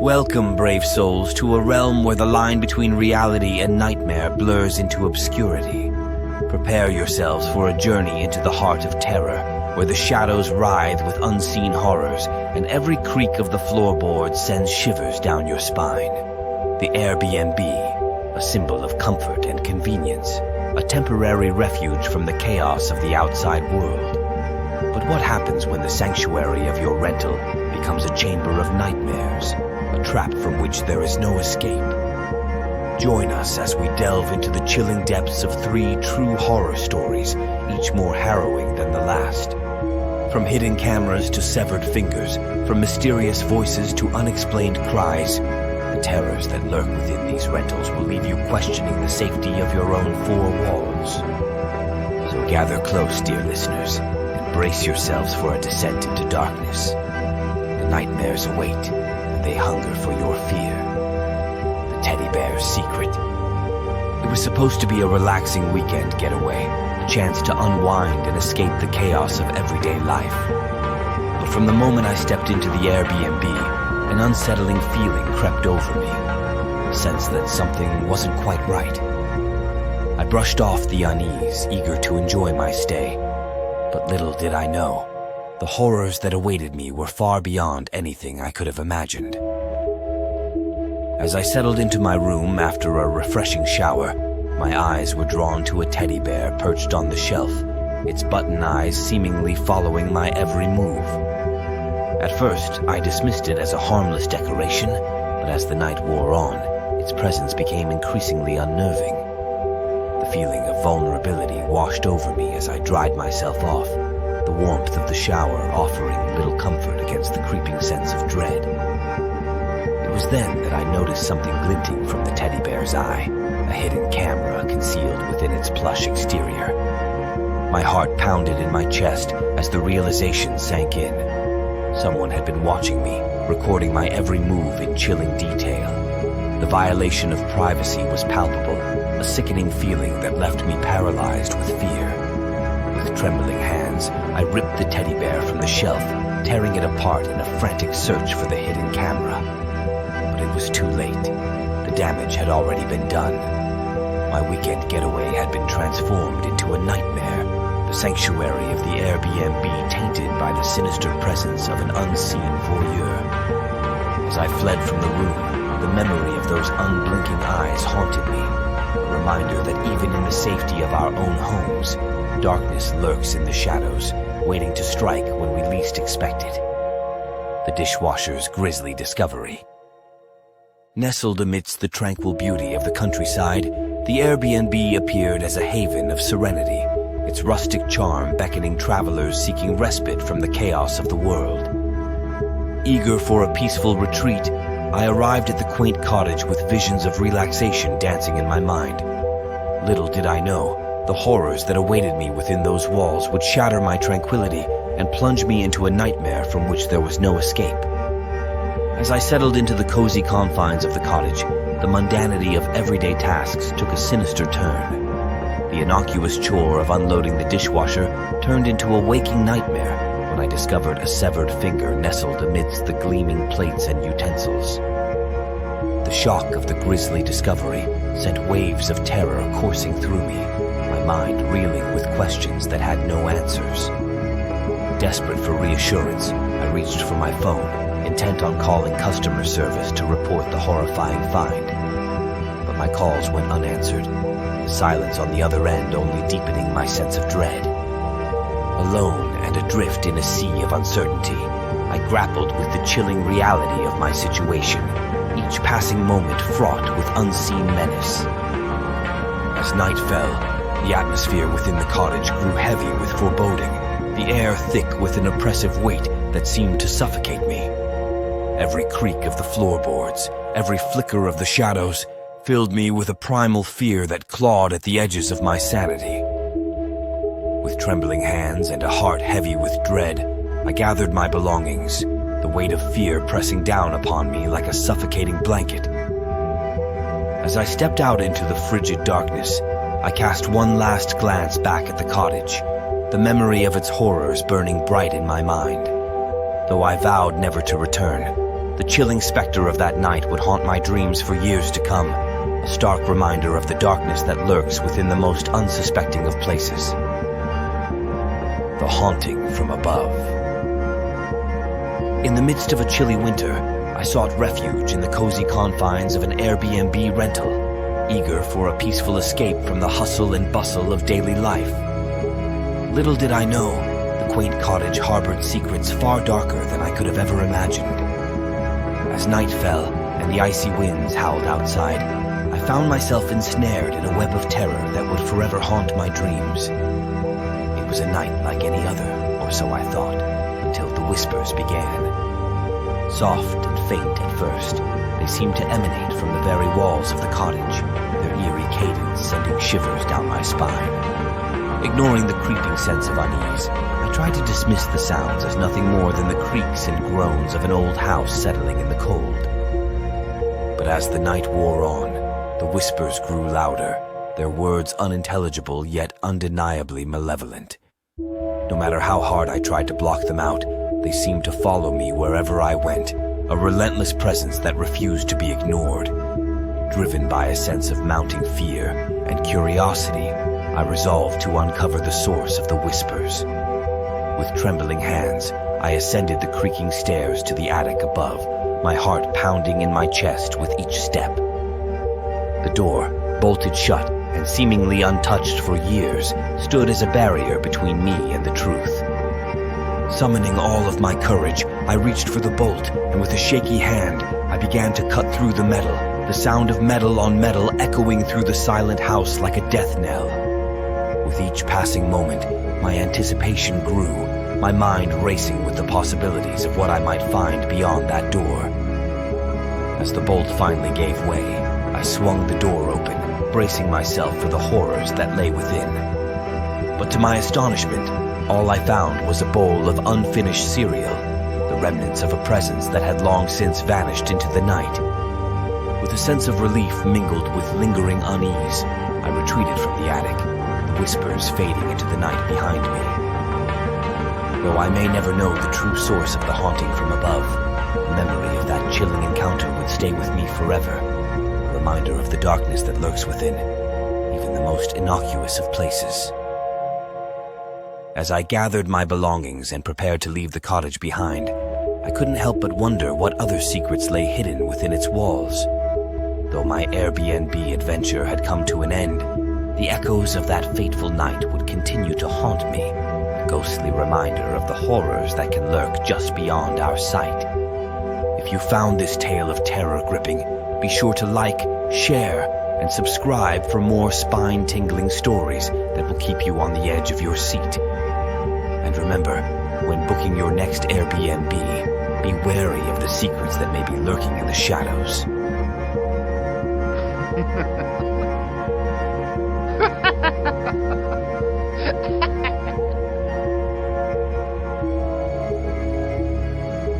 Welcome, brave souls, to a realm where the line between reality and nightmare blurs into obscurity. Prepare yourselves for a journey into the heart of terror, where the shadows writhe with unseen horrors, and every creak of the floorboard sends shivers down your spine. The Airbnb, a symbol of comfort and convenience, a temporary refuge from the chaos of the outside world. But what happens when the sanctuary of your rental becomes a chamber of nightmares, a trap from which there is no escape? Join us as we delve into the chilling depths of 3 true horror stories, each more harrowing than the last. From hidden cameras to severed fingers, from mysterious voices to unexplained cries, the terrors that lurk within these rentals will leave you questioning the safety of your own 4 walls. So gather close, dear listeners, and brace yourselves for a descent into darkness. The nightmares await, and they hunger for your fear. The teddy bear's secret. It was supposed to be a relaxing weekend getaway, a chance to unwind and escape the chaos of everyday life. But from the moment I stepped into the Airbnb, an unsettling feeling crept over me, a sense that something wasn't quite right. I brushed off the unease, eager to enjoy my stay, but little did I know, the horrors that awaited me were far beyond anything I could have imagined. As I settled into my room after a refreshing shower, my eyes were drawn to a teddy bear perched on the shelf, its button eyes seemingly following my every move. At first, I dismissed it as a harmless decoration, but as the night wore on, its presence became increasingly unnerving. The feeling of vulnerability washed over me as I dried myself off, the warmth of the shower offering little comfort against the creeping sense of dread. It was then that I noticed something glinting from the teddy bear's eye, a hidden camera concealed within its plush exterior. My heart pounded in my chest as the realization sank in. Someone had been watching me, recording my every move in chilling detail. The violation of privacy was palpable, a sickening feeling that left me paralyzed with fear. With trembling hands, I ripped the teddy bear from the shelf, tearing it apart in a frantic search for the hidden camera. But it was too late. The damage had already been done. My weekend getaway had been transformed into a nightmare, the sanctuary of the Airbnb tainted by the sinister presence of an unseen voyeur. As I fled from the room, the memory of those unblinking eyes haunted me, a reminder that even in the safety of our own homes, darkness lurks in the shadows, waiting to strike when we least expect it. The dishwasher's grisly discovery. Nestled amidst the tranquil beauty of the countryside, the Airbnb appeared as a haven of serenity, its rustic charm beckoning travelers seeking respite from the chaos of the world. Eager for a peaceful retreat, I arrived at the quaint cottage with visions of relaxation dancing in my mind. Little did I know, the horrors that awaited me within those walls would shatter my tranquility and plunge me into a nightmare from which there was no escape. As I settled into the cozy confines of the cottage, the mundanity of everyday tasks took a sinister turn. The innocuous chore of unloading the dishwasher turned into a waking nightmare when I discovered a severed finger nestled amidst the gleaming plates and utensils. The shock of the grisly discovery sent waves of terror coursing through me, my mind reeling with questions that had no answers. Desperate for reassurance, I reached for my phone, intent on calling customer service to report the horrifying find. But my calls went unanswered, the silence on the other end only deepening my sense of dread. Alone and adrift in a sea of uncertainty, I grappled with the chilling reality of my situation, each passing moment fraught with unseen menace. As night fell, the atmosphere within the cottage grew heavy with foreboding, the air thick with an oppressive weight that seemed to suffocate me. Every creak of the floorboards, every flicker of the shadows, filled me with a primal fear that clawed at the edges of my sanity. With trembling hands and a heart heavy with dread, I gathered my belongings, the weight of fear pressing down upon me like a suffocating blanket. As I stepped out into the frigid darkness, I cast one last glance back at the cottage, the memory of its horrors burning bright in my mind. though I vowed never to return. The chilling specter of that night would haunt my dreams for years to come, a stark reminder of the darkness that lurks within the most unsuspecting of places. The haunting from above. In the midst of a chilly winter, I sought refuge in the cozy confines of an Airbnb rental, eager for a peaceful escape from the hustle and bustle of daily life. Little did I know, the quaint cottage harbored secrets far darker than I could have ever imagined. As night fell and the icy winds howled outside, I found myself ensnared in a web of terror that would forever haunt my dreams. It was a night like any other, or so I thought, until the whispers began. Soft and faint at first, they seemed to emanate from the very walls of the cottage, their eerie cadence sending shivers down my spine. Ignoring the creeping sense of unease, I tried to dismiss the sounds as nothing more than the creaks and groans of an old house settling in the cold. But as the night wore on, the whispers grew louder, their words unintelligible yet undeniably malevolent. No matter how hard I tried to block them out, they seemed to follow me wherever I went, a relentless presence that refused to be ignored. Driven by a sense of mounting fear and curiosity, I resolved to uncover the source of the whispers. With trembling hands, I ascended the creaking stairs to the attic above, my heart pounding in my chest with each step. The door, bolted shut and seemingly untouched for years, stood as a barrier between me and the truth. Summoning all of my courage, I reached for the bolt, and with a shaky hand, I began to cut through the metal, the sound of metal on metal echoing through the silent house like a death knell. With each passing moment, my anticipation grew, my mind racing with the possibilities of what I might find beyond that door. As the bolt finally gave way, I swung the door open, bracing myself for the horrors that lay within. But to my astonishment, all I found was a bowl of unfinished cereal, the remnants of a presence that had long since vanished into the night. With a sense of relief mingled with lingering unease, I retreated from the attic, the whispers fading into the night behind me. Though I may never know the true source of the haunting from above, the memory of that chilling encounter would stay with me forever, a reminder of the darkness that lurks within, even the most innocuous of places. As I gathered my belongings and prepared to leave the cottage behind, I couldn't help but wonder what other secrets lay hidden within its walls. Though my Airbnb adventure had come to an end, the echoes of that fateful night would continue to haunt me, a ghostly reminder of the horrors that can lurk just beyond our sight. If you found this tale of terror gripping, be sure to like, share, and subscribe for more spine-tingling stories that will keep you on the edge of your seat. And remember, when booking your next Airbnb, be wary of the secrets that may be lurking in the shadows.